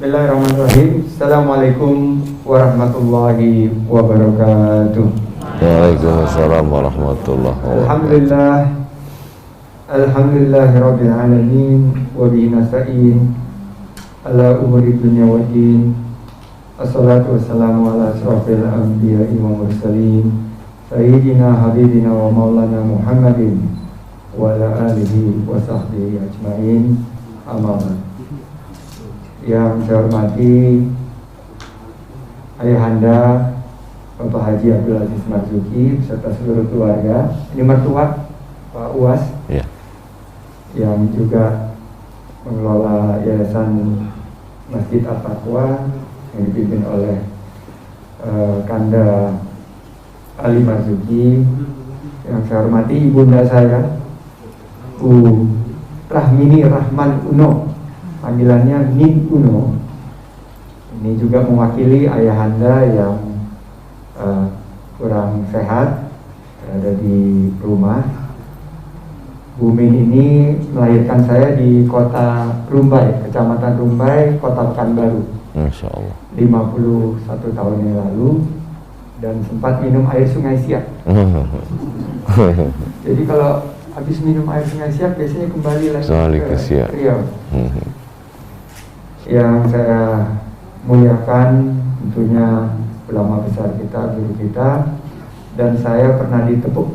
Bismillahirrahmanirrahim. Assalamualaikum warahmatullahi wabarakatuh. Waalaikumsalam warahmatullahi wabarakatuh. Alhamdulillahirabbil alamin wa bihi nasta'in ala umuri dunya waddin. Assalatu wassalamu ala asrofil anbiya'i wa mursalin sayyidina habibina wa maulana Muhammadin wa ala alihi wa sahbihi ajma'in. Amma ba'd. Yang saya hormati Ayahanda Bapak Haji Abdul Aziz Marzuki beserta seluruh keluarga. Ini mertua Pak Uwas, ya, yang juga mengelola Yayasan Masjid At-Taqwa yang dipimpin oleh Kanda Ali Marzuki. Yang saya hormati ibunda saya Bu Rahmini Rahman Uno, panggilannya Nin Uno. Ini juga mewakili ayahanda yang kurang sehat, berada di rumah. Bu Min ini melahirkan saya di kota Rumbai, Kecamatan Rumbai, Kota Pekanbaru, Masya Allah. 51 tahun yang lalu, dan sempat minum air Sungai Siak. Jadi kalau habis minum air Sungai Siak biasanya kembali lagi ke Siak. Riau. Yang saya muliakan tentunya ulama besar kita, guru kita, dan saya pernah ditepuk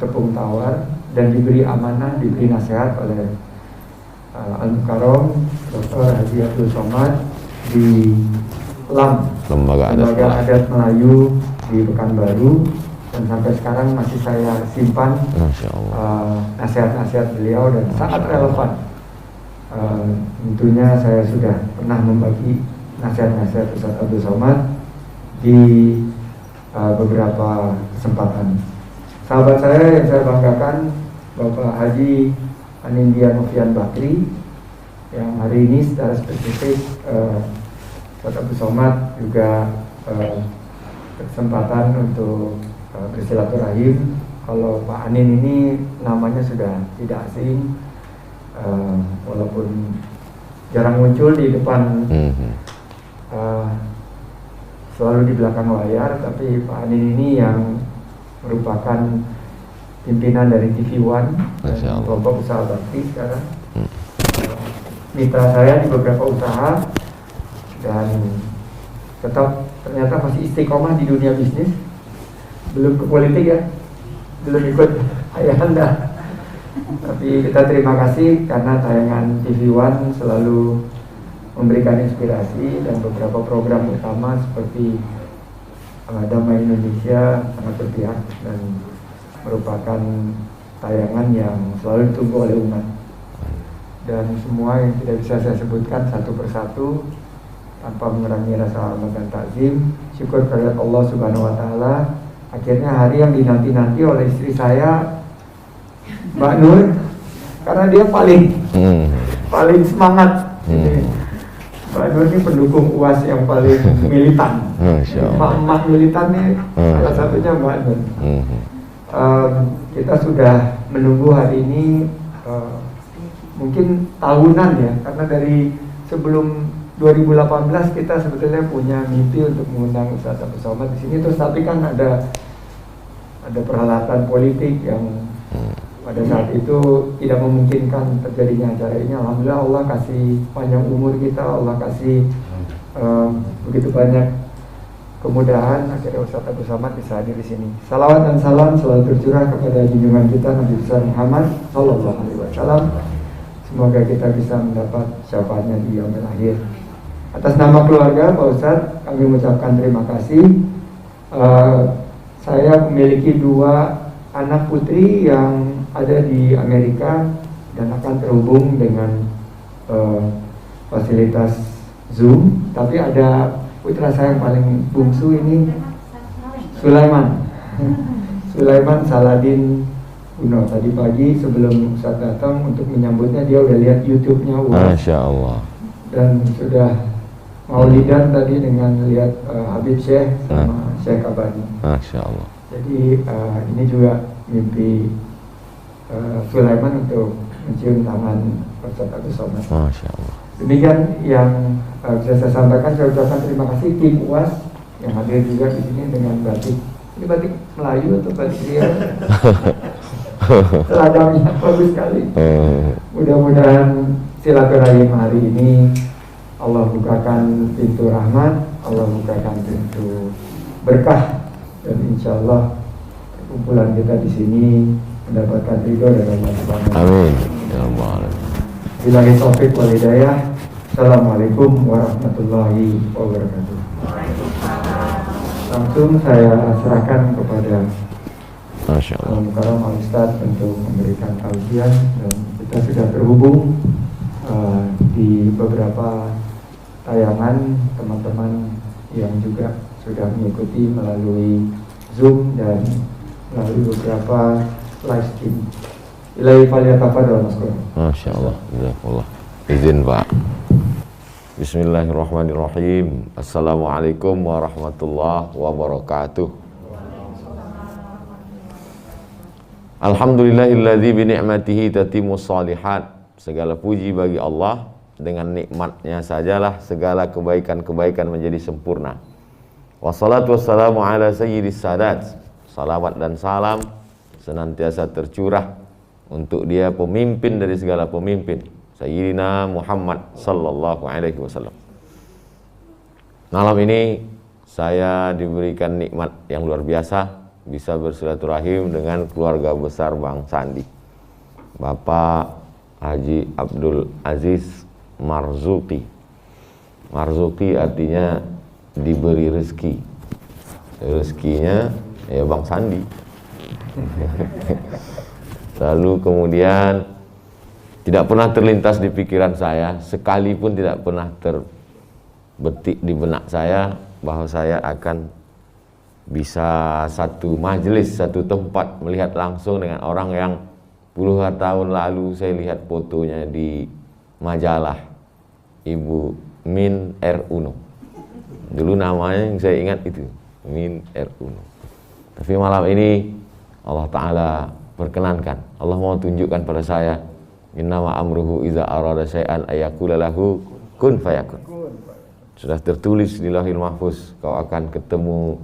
tepung tawar dan diberi amanah, diberi nasihat oleh Al-Mukarram Dr. Haji Abdul Somad di Lembaga Adat Melayu di Pekanbaru, dan sampai sekarang masih saya simpan nasihat-nasihat beliau dan sangat relevan. Tentunya saya sudah pernah membagi nasihat-nasihat Ustaz Abdul Somad di beberapa kesempatan. Sahabat saya yang saya banggakan, Bapak Haji Anindya Novian Bakri, yang hari ini secara spesifik Ustaz Abdul Somad juga kesempatan untuk bersilaturahim. Kalau Pak Anin ini namanya sudah tidak asing, walaupun jarang muncul di depan, selalu di belakang layar, tapi Pak Anin ini yang merupakan pimpinan dari TV One dan kelompok usaha bakti sekarang. Mitra saya di beberapa usaha, dan tetap ternyata masih istiqomah di dunia bisnis. Belum ke politik ya, belum ikut ayahanda. Tapi kita terima kasih karena tayangan TV One selalu memberikan inspirasi, dan beberapa program utama seperti Damai Indonesia sangat berpihak dan merupakan tayangan yang selalu ditunggu oleh umat. Dan semua yang tidak bisa saya sebutkan satu persatu tanpa mengurangi rasa hormat dan takzim, syukur kepada Allah Subhanahu wa Ta'ala. Akhirnya hari yang dinanti-nanti oleh istri saya, Mbak Nur, karena dia paling semangat. Mbak Nur ini pendukung UAS yang paling militan. Emak-emak militan nih, salah satunya Mbak Nur. Kita sudah menunggu hari ini mungkin tahunan ya, karena dari sebelum 2018 kita sebetulnya punya mimpi untuk mengundang Ustaz Abdul Somad di sini, terus tapi kan ada peralatan politik yang pada saat itu tidak memungkinkan terjadinya acara ini. Alhamdulillah Allah kasih panjang umur kita, Allah kasih begitu banyak kemudahan, akhirnya Ustaz Abdul Somad bisa hadir di sini. Salawat dan salam selalu tercurah kepada junjungan kita Nabi besar Muhammad Sallallahu Alaihi Wasallam. Semoga kita bisa mendapat syafaatnya di yaumil akhir. Atas nama keluarga Pak Ustadz, kami mengucapkan terima kasih. Saya memiliki 2 anak putri yang ada di Amerika dan akan terhubung dengan fasilitas Zoom. Tapi ada putra saya yang paling bungsu ini, Sulaiman Saladin Uno. Tadi pagi sebelum Ustaz datang untuk menyambutnya, dia udah lihat YouTube-nya Masya Allah, dan sudah maulidan tadi dengan lihat Habib Syekh sama Syekh Abadi. Masya Allah. Jadi ini juga mimpi Sulaiman untuk mencium tangan Ustaz Abdul Somad. Masya Allah. Demikian yang bisa saya sampaikan. Saya ucapkan terima kasih tim UAS yang hadir juga di sini dengan batik. Ini batik Melayu atau batik Riau? Seragamnya bagus sekali. Mudah-mudahan silaturahim hari ini Allah bukakan pintu rahmat, Allah bukakan pintu berkah, dan insya Allah kumpulan kita di sini mendapatkan ridho dari Allah Subhanahu wa Ta'ala. Amin. Ya Allah. Billahi taufiq wal hidayah. Assalamualaikum warahmatullahi wabarakatuh. Langsung saya serahkan kepada Masya Allah. Mukarram Al-Ustaz untuk memberikan tausiah, dan kita sudah terhubung di beberapa tayangan teman-teman yang juga sudah mengikuti melalui Zoom dan melalui beberapa live stream. Ilahi falyatafadhal maskur. Masya Allah. Jazakallah. Izin Pak. Bismillahirrahmanirrahim. Assalamualaikum warahmatullahi wabarakatuh. Alhamdulillahilladzi bi ni'matihi tatimmus shalihat. Segala puji bagi Allah, dengan nikmatnya sajalah segala kebaikan-kebaikan menjadi sempurna. Wassalatu wassalamu ala sayyidis sadat. Salawat dan salam senantiasa tercurah untuk dia, pemimpin dari segala pemimpin, Sayyidina Muhammad sallallahu alaihi wasallam. Malam ini saya diberikan nikmat yang luar biasa, bisa bersilaturahim dengan keluarga besar Bang Sandi, Bapak Haji Abdul Aziz Marzuki. Marzuki artinya diberi rezeki. Rezekinya ya Bang Sandi. Lalu kemudian tidak pernah terlintas di pikiran saya, sekalipun tidak pernah terbetik di benak saya, bahwa saya akan bisa satu majelis, satu tempat melihat langsung dengan orang yang puluhan tahun lalu saya lihat fotonya di majalah, Ibu Min R. Uno. Dulu namanya yang saya ingat itu Min R. Uno. Tapi malam ini Allah Ta'ala perkenankan, Allah mau tunjukkan pada saya, innama amruhu iza arada syai'an ayakula lahu kun fayakun. Sudah tertulis di Lauhil Mahfuz, kau akan ketemu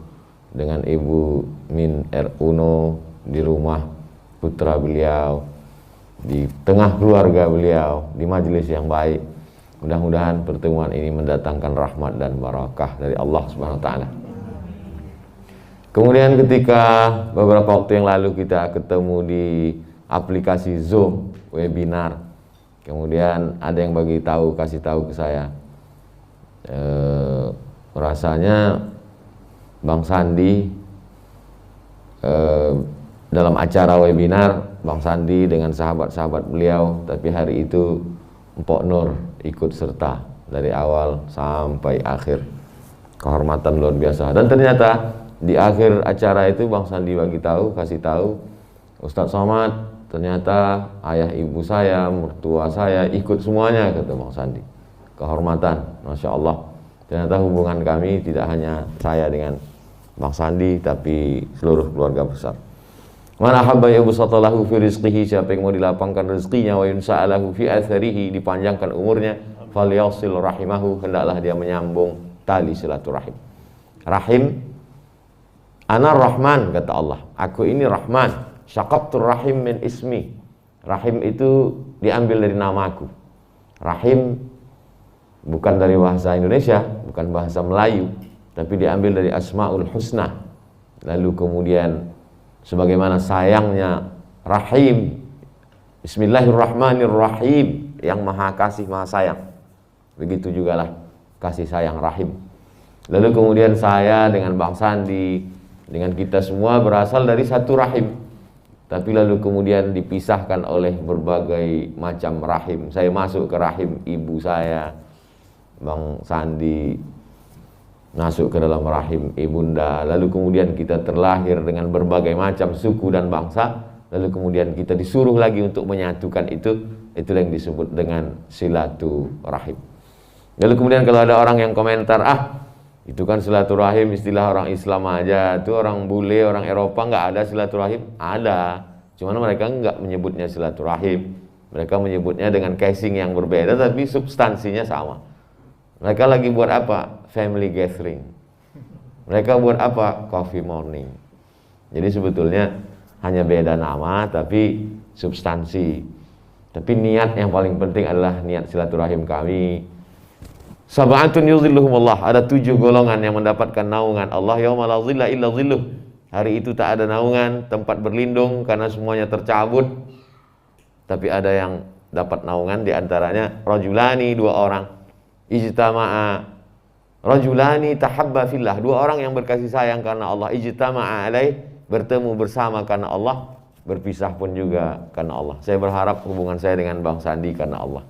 dengan Ibu Min R. Uno di rumah putra beliau, di tengah keluarga beliau, di majelis yang baik. Mudah-mudahan pertemuan ini mendatangkan rahmat dan barakah dari Allah Subhanahu wa Ta'ala. Kemudian ketika beberapa waktu yang lalu kita ketemu di aplikasi Zoom webinar, kemudian ada yang kasih tahu ke saya, rasanya Bang Sandi dalam acara webinar, Bang Sandi dengan sahabat-sahabat beliau, tapi hari itu Mpok Nur ikut serta dari awal sampai akhir. Kehormatan luar biasa. Dan ternyata di akhir acara itu Bang Sandi kasih tahu, Ustadz Somad, ternyata ayah ibu saya, mertua saya ikut semuanya, kata Bang Sandi. Kehormatan, Masya Allah. Ternyata hubungan kami tidak hanya saya dengan Bang Sandi, tapi seluruh keluarga besar. Man ahabba yubsatalahu fi rizqihi, siapa yang mau dilapangkan rezekinya, wa yunsa'alahu fi atharihi, dipanjangkan umurnya, falyasil rahimahu, hendaklah dia menyambung tali silaturahim. Rahim, ana rahman, kata Allah, aku ini rahman. Syaqaqtur rahim min ismi. Rahim itu diambil dari namaku. Rahim bukan dari bahasa Indonesia, bukan bahasa Melayu, tapi diambil dari Asmaul Husna. Lalu kemudian sebagaimana sayangnya Rahim, Bismillahirrahmanirrahim, yang maha kasih maha sayang, begitu jugalah kasih sayang Rahim. Lalu kemudian saya dengan Bang Sandi, dengan kita semua berasal dari satu rahim, tapi lalu kemudian dipisahkan oleh berbagai macam rahim. Saya masuk ke rahim ibu saya, Bang Sandi masuk ke dalam rahim ibunda, lalu kemudian kita terlahir dengan berbagai macam suku dan bangsa, lalu kemudian kita disuruh lagi untuk menyatukan itulah yang disebut dengan silaturahim. Lalu kemudian kalau ada orang yang komentar, itu kan silaturahim istilah orang Islam aja, itu orang bule, orang Eropa nggak ada silaturahim. Ada, cuman mereka nggak menyebutnya silaturahim, Mereka menyebutnya dengan casing yang berbeda tapi substansinya sama. Mereka lagi buat apa? Family gathering. Mereka buat apa? Coffee morning. Jadi sebetulnya hanya beda nama tapi substansi. Tapi niat yang paling penting adalah niat silaturahim kami. Sab'atun yuzilluhumullah, ada 7 golongan yang mendapatkan naungan Allah yauma la zilla illa zilluh. Hari itu tak ada naungan, tempat berlindung karena semuanya tercabut. Tapi ada yang dapat naungan, di antaranya rajulani, 2 orang. Ijtama'a rajulani tahabba fillah, 2 orang yang berkasih sayang karena Allah. Ijtama'a alaih, bertemu bersama karena Allah, berpisah pun juga karena Allah. Saya berharap hubungan saya dengan Bang Sandi karena Allah.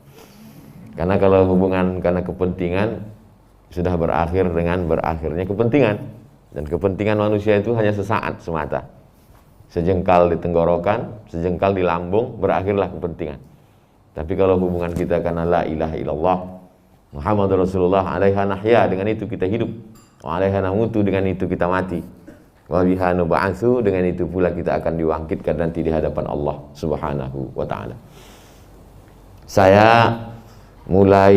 Karena kalau hubungan karena kepentingan sudah berakhir dengan berakhirnya kepentingan. Dan kepentingan manusia itu hanya sesaat semata. Sejengkal di tenggorokan, sejengkal di lambung, berakhirlah kepentingan. Tapi kalau hubungan kita karena la ilaha illallah Muhammadur Rasulullah, alaiha nahya, dengan itu kita hidup. Wa alaiha namutu, dengan itu kita mati. Wa biha nub'atsu, dengan itu pula kita akan diwangkitkan nanti di hadapan Allah Subhanahu wa taala. Saya mulai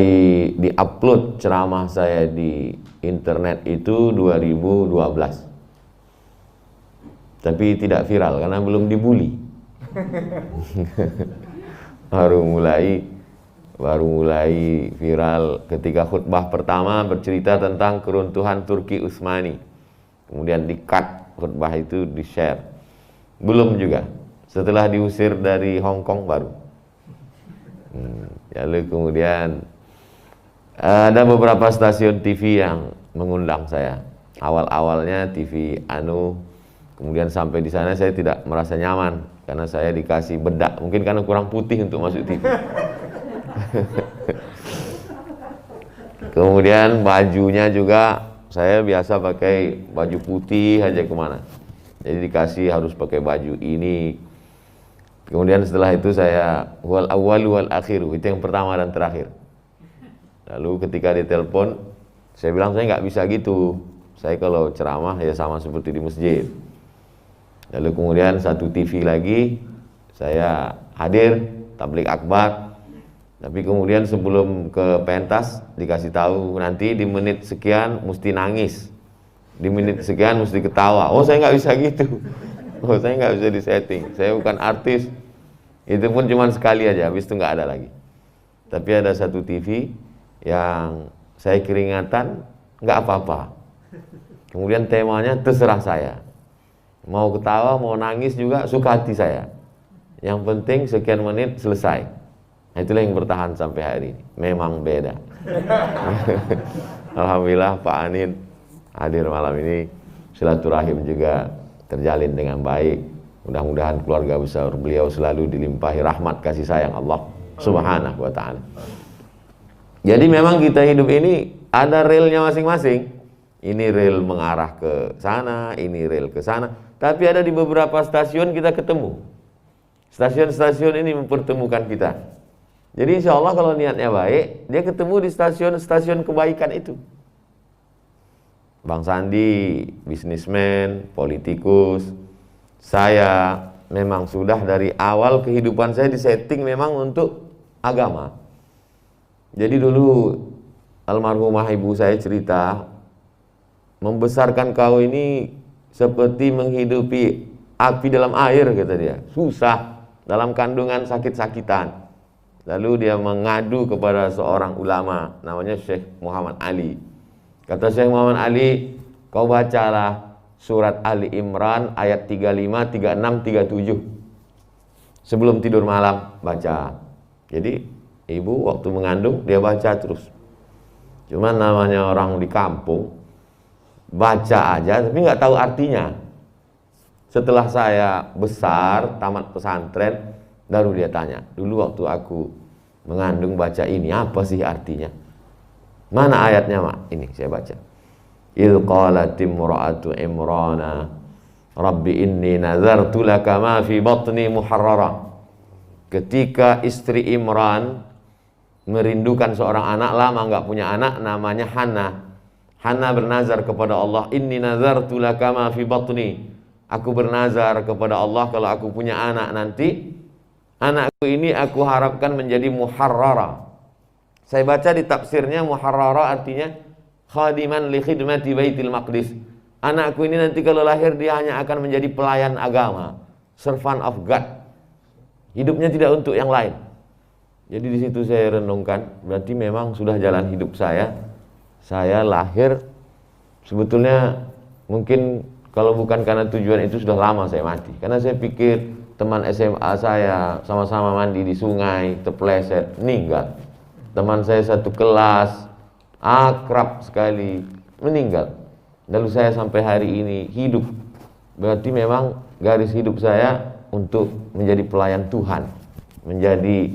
di-upload ceramah saya di internet itu 2012. Tapi tidak viral karena belum dibully. baru mulai viral ketika khutbah pertama bercerita tentang keruntuhan Turki Utsmani. Kemudian di-cut khutbah itu, di-share. Belum juga. Setelah diusir dari Hong Kong baru. Lalu kemudian ada beberapa stasiun TV yang mengundang saya. Awal-awalnya TV Anu, kemudian sampai di sana saya tidak merasa nyaman karena saya dikasih bedak, mungkin karena kurang putih untuk masuk TV. Kemudian bajunya juga saya biasa pakai baju putih aja kemana. Jadi dikasih harus pakai baju ini. Kemudian setelah itu saya wal awwalu wal akhiru, itu yang pertama dan terakhir. Lalu ketika ditelepon, saya bilang saya nggak bisa gitu. Saya kalau ceramah ya sama seperti di masjid. Lalu kemudian satu TV lagi, saya hadir tabligh akbar. Tapi kemudian sebelum ke pentas dikasih tahu nanti di menit sekian mesti nangis, di menit sekian mesti ketawa. Oh saya nggak bisa gitu. Oh saya nggak bisa disetting. Saya bukan artis. Itu pun cuma sekali aja, habis itu nggak ada lagi. Tapi ada satu TV yang saya keringatan, nggak apa-apa. Kemudian temanya terserah saya. Mau ketawa, mau nangis juga suka hati saya. Yang penting sekian menit selesai. Nah, itulah yang bertahan sampai hari ini. Memang beda. Alhamdulillah Pak Anin hadir malam ini. Silaturahim juga terjalin dengan baik. Mudah-mudahan keluarga besar beliau selalu dilimpahi rahmat kasih sayang Allah Subhanahu wa ta'ala. Jadi memang kita hidup ini ada relnya masing-masing. Ini rel mengarah ke sana, ini rel ke sana. Tapi ada di beberapa stasiun kita ketemu. Stasiun-stasiun ini mempertemukan kita. Jadi insya Allah kalau niatnya baik, dia ketemu di stasiun-stasiun kebaikan itu. Bang Sandi, bisnismen, politikus. Saya memang sudah dari awal kehidupan saya disetting memang untuk agama. Jadi dulu almarhumah ibu saya cerita, membesarkan kau ini seperti menghidupi api dalam air, kata dia. Susah, dalam kandungan sakit-sakitan. Lalu dia mengadu kepada seorang ulama namanya Syekh Muhammad Ali. Kata Syekh Muhammad Ali, kau bacalah surat Ali Imran ayat 35, 36, 37. Sebelum tidur malam baca. Jadi ibu waktu mengandung dia baca terus. Cuman namanya orang di kampung, baca aja tapi nggak tahu artinya. Setelah saya besar, tamat pesantren, baru dia tanya, dulu waktu aku mengandung baca ini, apa sih artinya? Mana ayatnya, Mak? Ini saya baca. Idh qalat imra'atu Imrana Rabbi inni nazartu laka ma fi batni muharrara. Ketika istri Imran merindukan seorang anak, lama nggak punya anak, namanya Hana. Hana bernazar kepada Allah, inni nazartu laka ma fi batni. Aku bernazar kepada Allah kalau aku punya anak nanti, Anakku ini aku harapkan menjadi muharrara. Saya baca di tafsirnya muharrara artinya khadiman li khidmati Baitul Maqdis. Anakku ini nanti kalau lahir dia hanya akan menjadi pelayan agama, servant of God. Hidupnya tidak untuk yang lain. Jadi di situ saya renungkan, berarti memang sudah jalan hidup saya. Saya lahir sebetulnya mungkin kalau bukan karena tujuan itu sudah lama saya mati. Karena saya pikir teman SMA saya sama-sama mandi di sungai, terpleset, meninggal. Teman saya satu kelas, akrab sekali, meninggal. Lalu saya sampai hari ini hidup. Berarti memang garis hidup saya untuk menjadi pelayan Tuhan, menjadi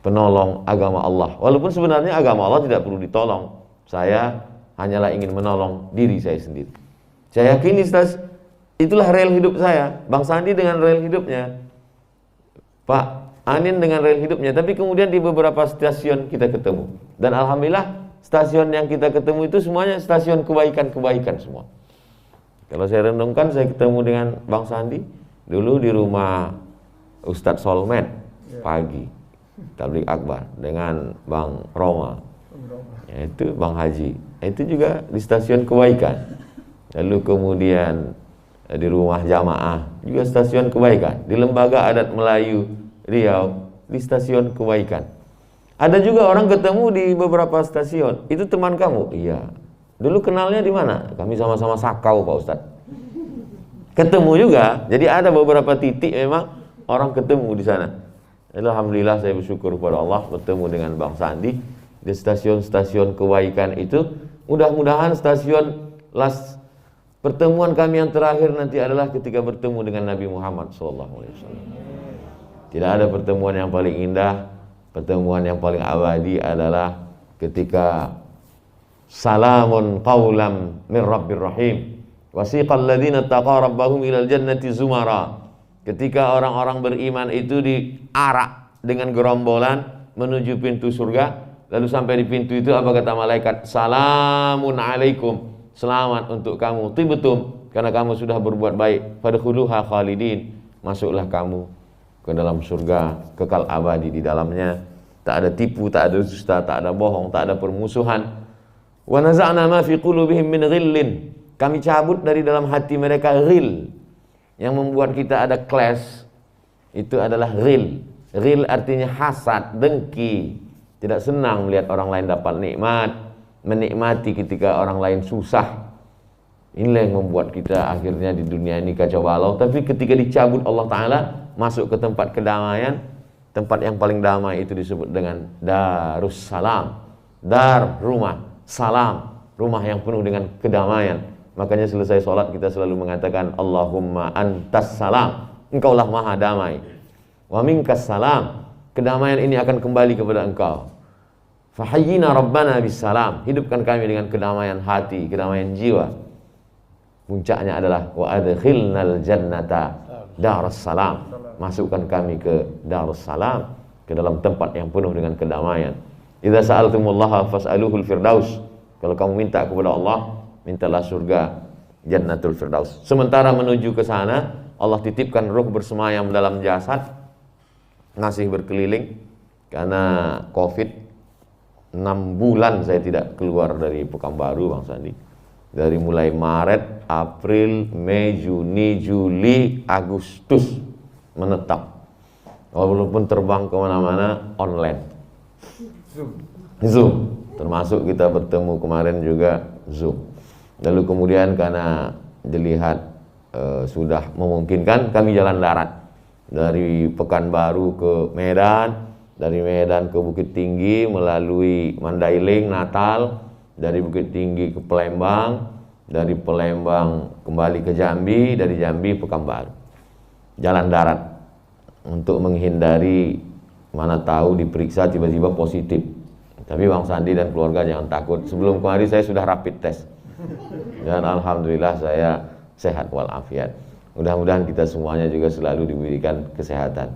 penolong agama Allah. Walaupun sebenarnya agama Allah tidak perlu ditolong. Saya hanyalah ingin menolong diri saya sendiri. Saya yakin itulah rel hidup saya. Bang Sandi dengan rel hidupnya, Pak Anin dengan rel hidupnya. Tapi kemudian di beberapa stasiun kita ketemu. Dan alhamdulillah stasiun yang kita ketemu itu semuanya stasiun kebaikan-kebaikan semua. Kalau saya renungkan, saya ketemu dengan Bang Sandi dulu di rumah Ustadz Solmed pagi, tabligh akbar, dengan Bang Roma, yaitu Bang Haji. Itu juga di stasiun kebaikan. Lalu kemudian di rumah jamaah juga stasiun kebaikan. Di lembaga adat Melayu Riau di stasiun kebaikan. Ada juga orang ketemu di beberapa stasiun. Itu teman kamu? Iya. Dulu kenalnya di mana? Kami sama-sama Sakau, Pak Ustadz. Ketemu juga. Jadi ada beberapa titik memang orang ketemu di sana. Alhamdulillah saya bersyukur kepada Allah bertemu dengan Bang Sandi di stasiun-stasiun kebaikan itu. Mudah-mudahan stasiun pertemuan kami yang terakhir nanti adalah ketika bertemu dengan Nabi Muhammad SAW. Tidak ada pertemuan yang paling indah. Pertemuan yang paling abadi adalah ketika salamun qaulam min rabbir rahim wasiqal ladzina taqaw rabbahum ilal jannati zumara. Ketika orang-orang beriman itu diarak dengan gerombolan menuju pintu surga, lalu sampai di pintu itu apa kata malaikat? Salamun alaikum, selamat untuk kamu, tibtum, karena kamu sudah berbuat baik, fadkhuluha khalidin, masuklah kamu ke dalam surga kekal abadi di dalamnya. Tak ada tipu, tak ada dusta, tak ada bohong, tak ada permusuhan. Wa naza'na ma fi qulubihim min ghillin, kami cabut dari dalam hati mereka ghil yang membuat kita ada clash. Itu adalah ghil. Ghil artinya hasad, dengki, tidak senang melihat orang lain dapat nikmat, menikmati ketika orang lain susah. Inilah yang membuat kita akhirnya di dunia ini kacau balau. Tapi ketika dicabut Allah Ta'ala, masuk ke tempat kedamaian, tempat yang paling damai itu disebut dengan Darussalam. Dar, rumah, salam, rumah yang penuh dengan kedamaian. Makanya selesai sholat kita selalu mengatakan Allahumma antas salam, engkaulah maha damai. Wa minkas salam, kedamaian ini akan kembali kepada engkau. Fahayyina rabbana bis salam, hidupkan kami dengan kedamaian hati, kedamaian jiwa. Puncaknya adalah wa adkhilnal jannata darussalam, masukkan kami ke Darussalam, ke dalam tempat yang penuh dengan kedamaian. Idza sa'altumullaha fas'aluhul firdaus, kalau kamu minta kepada Allah, mintalah surga Jannatul Firdaus. Sementara menuju ke sana, Allah titipkan ruh bersemayam dalam jasad, masih berkeliling karena Covid. 6 bulan saya tidak keluar dari Pekanbaru, Bang Sandi. Dari mulai Maret, April, Mei, Juni, Juli, Agustus menetap. Walaupun terbang kemana-mana online, Zoom. Termasuk kita bertemu kemarin juga Zoom. Lalu kemudian karena dilihat sudah memungkinkan, kami jalan darat dari Pekanbaru ke Medan, dari Medan ke Bukit Tinggi melalui Mandailing, Natal, dari Bukit Tinggi ke Palembang, dari Palembang kembali ke Jambi, dari Jambi Pekanbaru. Jalan darat untuk menghindari mana tahu diperiksa tiba-tiba positif. Tapi Bang Sandi dan keluarga jangan takut. Sebelum kemarin saya sudah rapid test. Dan alhamdulillah saya sehat walafiat. Mudah-mudahan kita semuanya juga selalu diberikan kesehatan.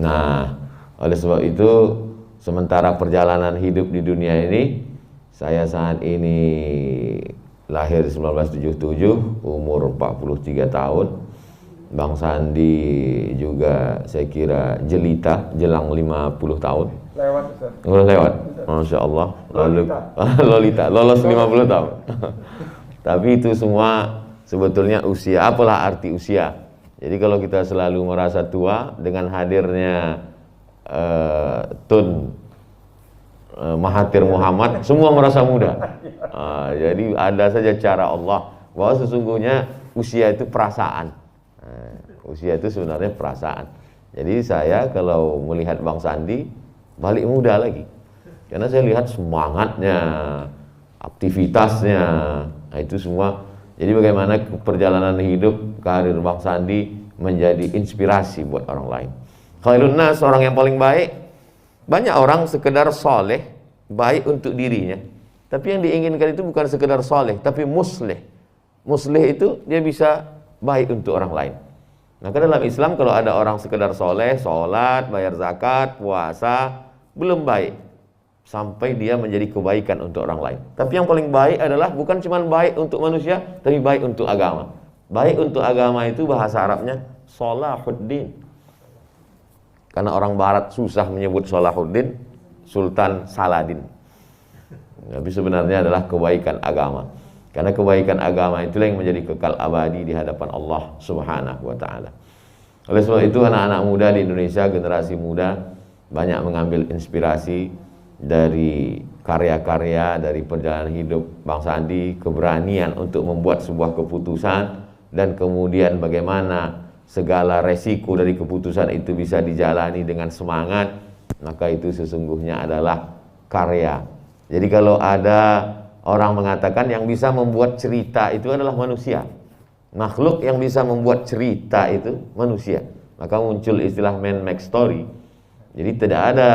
Nah, oleh sebab itu sementara perjalanan hidup di dunia ini, saya saat ini lahir 1977, umur 43 tahun. Bang Sandi juga saya kira jelita jelang 50 tahun. Lewat Ustaz. Udah lewat. Masya Allah. Lalu Lolita lolos 50 tahun. Tapi itu semua sebetulnya usia. Apalah arti usia? Jadi kalau kita selalu merasa tua dengan hadirnya Tun Mahathir Muhammad, semua merasa muda. Jadi ada saja cara Allah bahwa sesungguhnya usia itu perasaan. Usia itu sebenarnya perasaan. Jadi saya kalau melihat Bang Sandi balik muda lagi, karena saya lihat semangatnya, aktivitasnya, nah itu semua. Jadi bagaimana perjalanan hidup karir Bang Sandi menjadi inspirasi buat orang lain. Khairun nas, orang yang paling baik. Banyak orang sekedar soleh, baik untuk dirinya. Tapi yang diinginkan itu bukan sekedar soleh, tapi musleh. Musleh itu dia bisa baik untuk orang lain. Maka dalam Islam kalau ada orang sekedar soleh, sholat, bayar zakat, puasa, belum baik. Sampai dia menjadi kebaikan untuk orang lain. Tapi yang paling baik adalah bukan cuma baik untuk manusia, tapi baik untuk agama. Baik untuk agama itu bahasa Arabnya Salahuddin. Karena orang barat susah menyebut Salahuddin, Sultan Saladin. Tapi sebenarnya adalah kebaikan agama. Karena kebaikan agama itulah yang menjadi kekal abadi di hadapan Allah Subhanahu wa taala. Oleh sebab itu anak-anak muda di Indonesia, generasi muda banyak mengambil inspirasi dari karya-karya, dari perjalanan hidup Bang Sandi, keberanian untuk membuat sebuah keputusan dan kemudian bagaimana segala resiko dari keputusan itu bisa dijalani dengan semangat, maka itu sesungguhnya adalah karya. Jadi kalau ada orang mengatakan yang bisa membuat cerita itu adalah manusia, makhluk yang bisa membuat cerita itu manusia, maka muncul istilah man make story. Jadi tidak ada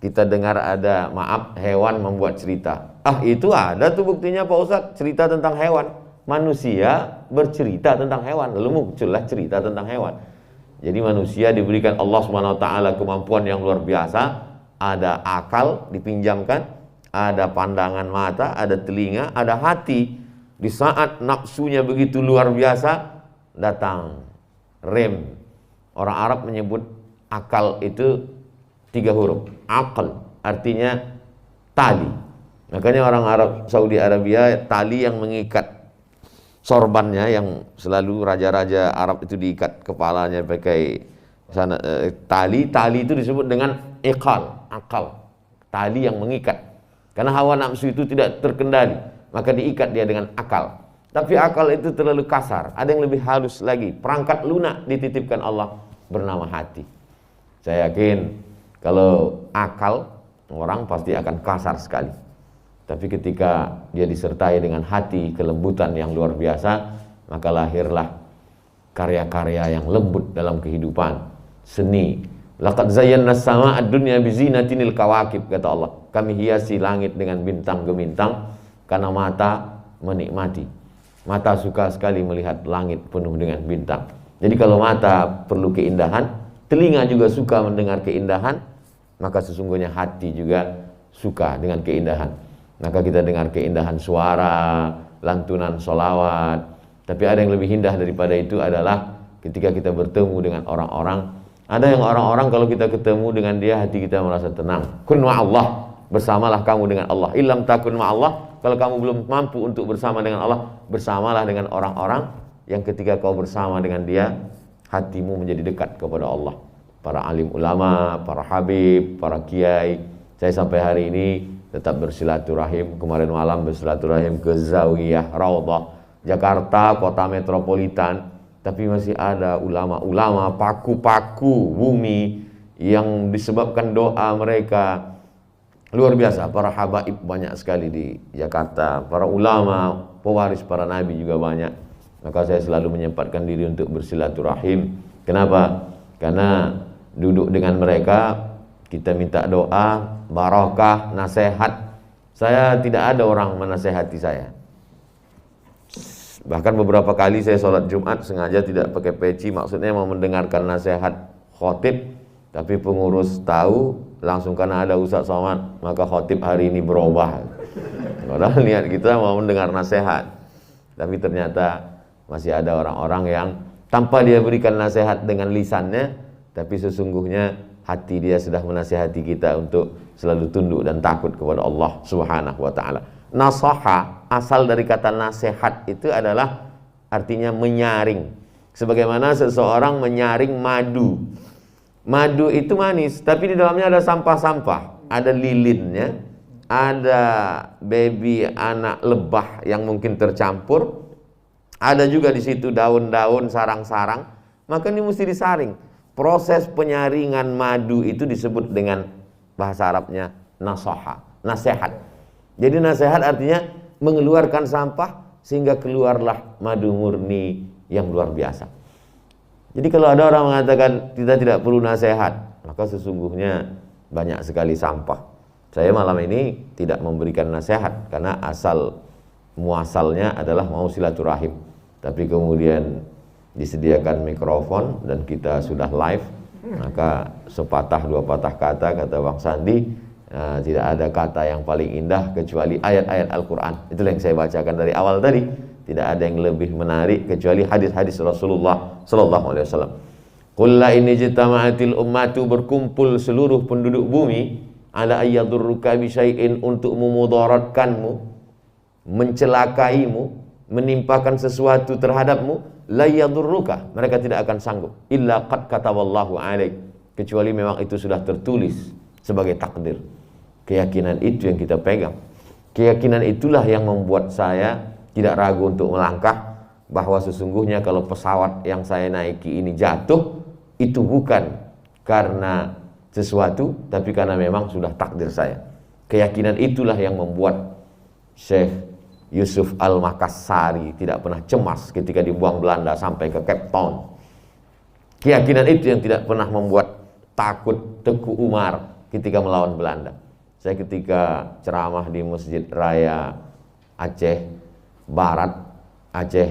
kita dengar ada maaf hewan membuat cerita. Itu ada tuh buktinya Pak Ustadz, cerita tentang hewan. Manusia bercerita tentang hewan, lalu muncullah cerita tentang hewan. Jadi manusia diberikan Allah Subhanahu wa taala kemampuan yang luar biasa, ada akal dipinjamkan, ada pandangan mata, ada telinga, ada hati. Di saat nafsunya begitu luar biasa, datang rem. Orang Arab menyebut akal itu 3 huruf. Akal artinya tali. Makanya orang Arab Saudi Arabia tali yang mengikat sorbannya, yang selalu raja-raja Arab itu diikat kepalanya pakai tali itu disebut dengan iqal, akal. Tali yang mengikat. Karena hawa nafsu itu tidak terkendali, maka diikat dia dengan akal. Tapi akal itu terlalu kasar, ada yang lebih halus lagi. Perangkat lunak dititipkan Allah bernama hati. Saya yakin kalau akal, orang pasti akan kasar sekali. Tapi ketika dia disertai dengan hati, kelembutan yang luar biasa, maka lahirlah karya-karya yang lembut dalam kehidupan, seni. Laqad zayyana as-samaa'a ad-dunya bi zinatinil kawakib, kata Allah. Kami hiasi langit dengan bintang gemintang karena mata menikmati. Mata suka sekali melihat langit penuh dengan bintang. Jadi kalau mata perlu keindahan, telinga juga suka mendengar keindahan, maka sesungguhnya hati juga suka dengan keindahan. Maka kita dengar keindahan suara, lantunan sholawat. Tapi ada yang lebih indah daripada itu adalah ketika kita bertemu dengan orang-orang. Ada yang orang-orang kalau kita ketemu dengan dia, hati kita merasa tenang. Kun ma'allah, bersamalah kamu dengan Allah. Illam takun ma'allah, kalau kamu belum mampu untuk bersama dengan Allah, bersamalah dengan orang-orang yang ketika kau bersama dengan dia, hatimu menjadi dekat kepada Allah. Para alim ulama, para habib, para kiai. Saya sampai hari ini tetap bersilaturahim. Kemarin malam bersilaturahim ke Zawiyah Raudhah Jakarta, kota metropolitan. Tapi masih ada ulama-ulama, paku-paku bumi yang disebabkan doa mereka luar biasa. Para habaib banyak sekali di Jakarta, para ulama, pewaris para nabi juga banyak. Maka saya selalu menyempatkan diri untuk bersilaturahim. Kenapa? Karena duduk dengan mereka, kita minta doa, barakah, nasihat. Saya tidak ada orang menasehati saya. Bahkan beberapa kali saya sholat Jumat sengaja tidak pakai peci, maksudnya mau mendengarkan nasihat khotib, tapi pengurus tahu, langsung karena ada Ustaz Somad, maka khotib hari ini berubah. Padahal niat kita mau mendengar nasihat, tapi ternyata masih ada orang-orang yang tanpa dia berikan nasihat dengan lisannya, tapi sesungguhnya hati dia sudah menasihati kita untuk selalu tunduk dan takut kepada Allah Subhanahu wa taala. Nasaha, asal dari kata nasihat itu adalah artinya menyaring. Sebagaimana seseorang menyaring madu. Madu itu manis, tapi di dalamnya ada sampah-sampah, ada lilinnya, ada baby anak lebah yang mungkin tercampur, ada juga di situ daun-daun, sarang-sarang, maka ini mesti disaring. Proses penyaringan madu itu disebut dengan bahasa Arabnya nasaha, nasihat. Jadi nasihat artinya mengeluarkan sampah sehingga keluarlah madu murni yang luar biasa. Jadi kalau ada orang mengatakan kita tidak perlu nasihat, maka sesungguhnya banyak sekali sampah. Saya malam ini tidak memberikan nasihat karena asal muasalnya adalah mau silaturahim. Tapi kemudian disediakan mikrofon dan kita sudah live, maka sepatah dua patah kata Bang Sandi, tidak ada kata yang paling indah kecuali ayat-ayat Al-Quran. Itulah yang saya bacakan dari awal tadi. Tidak ada yang lebih menarik kecuali hadis-hadis Rasulullah sallallahu alaihi wasallam. Qul la in ijtama'atil ummatu, berkumpul seluruh penduduk bumi, ala ayyadurruka bi syai'in, untuk memudaratkanmu, mencelakaimu, menimpakan sesuatu terhadapmu, la yadurruka, mereka tidak akan sanggup, illa qad kataballahu alaik, kecuali memang itu sudah tertulis sebagai takdir. Keyakinan itu yang kita pegang. Keyakinan itulah yang membuat saya tidak ragu untuk melangkah, bahwa sesungguhnya kalau pesawat yang saya naiki ini jatuh, itu bukan karena sesuatu, tapi karena memang sudah takdir saya. Keyakinan itulah yang membuat Syekh Yusuf Al-Makassari tidak pernah cemas ketika dibuang Belanda sampai ke Cape Town. Keyakinan itu yang tidak pernah membuat takut Teguh Umar ketika melawan Belanda. Saya ketika ceramah di Masjid Raya Aceh Barat, Aceh,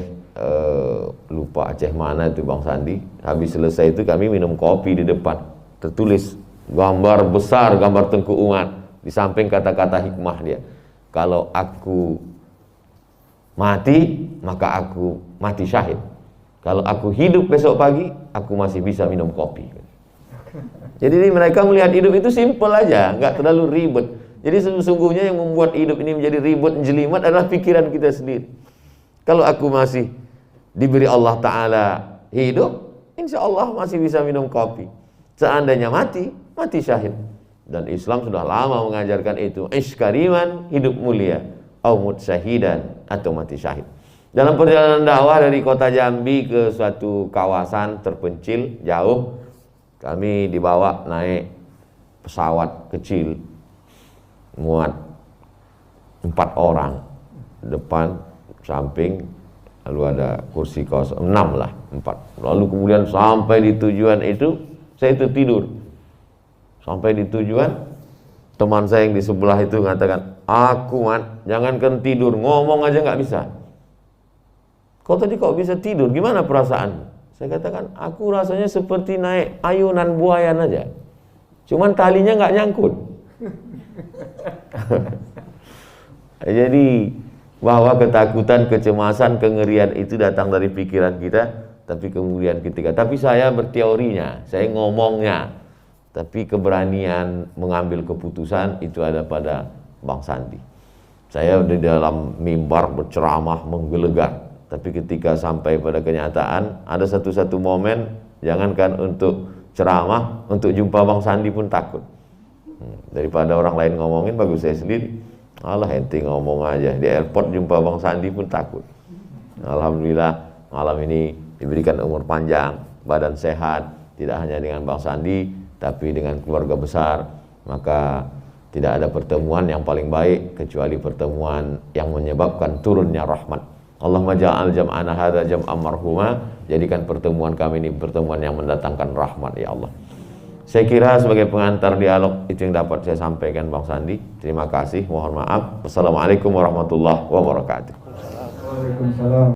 lupa Aceh mana itu Bang Sandi. Habis selesai itu kami minum kopi di depan, tertulis gambar besar, gambar Tengku Umar, di samping kata-kata hikmah dia, kalau aku mati maka aku mati syahid, kalau aku hidup besok pagi aku masih bisa minum kopi. Jadi mereka melihat hidup itu simpel aja, nggak terlalu ribet. Jadi sesungguhnya yang membuat hidup ini menjadi ribet, jelimet adalah pikiran kita sendiri. Kalau aku masih diberi Allah Ta'ala hidup, insya Allah masih bisa minum kopi. Seandainya mati, mati syahid. Dan Islam sudah lama mengajarkan itu. Ish kariman, hidup mulia, au mut syahidan, atau mati syahid. Dalam perjalanan dakwah dari kota Jambi ke suatu kawasan terpencil, jauh, kami dibawa naik pesawat kecil, muat 4 orang, depan, samping, lalu ada kursi kosong, 6 lah, 4. Lalu kemudian sampai di tujuan itu, saya itu tidur. Sampai di tujuan, teman saya yang di sebelah itu mengatakan, aku man, jangankan tidur, ngomong aja nggak bisa. Kau tadi kok bisa tidur, gimana perasaan? Saya katakan, aku rasanya seperti naik ayunan buayan aja, cuman talinya nggak nyangkut. Jadi bahwa ketakutan, kecemasan, kengerian itu datang dari pikiran kita, tapi kemudian tapi saya berteorinya, saya ngomongnya, tapi keberanian mengambil keputusan itu ada pada Bang Sandi. Saya di dalam mimbar berceramah menggelegar, tapi ketika sampai pada kenyataan, ada satu momen, jangankan untuk ceramah, untuk jumpa Bang Sandi pun takut. Daripada orang lain ngomongin, bagus saya sendiri. Allah, ente ngomong aja. Di airport jumpa Bang Sandi pun takut. Alhamdulillah malam ini diberikan umur panjang, badan sehat, tidak hanya dengan Bang Sandi, tapi dengan keluarga besar. Maka tidak ada pertemuan yang paling baik kecuali pertemuan yang menyebabkan turunnya rahmat. Allahumma ja'al jam'ana hadza jam'an marhuma, jadikan pertemuan kami ini pertemuan yang mendatangkan rahmat ya Allah. Saya kira sebagai pengantar dialog itu yang dapat saya sampaikan Bang Sandi. Terima kasih, mohon maaf. Wassalamualaikum warahmatullahi wabarakatuh. Waalaikumsalam.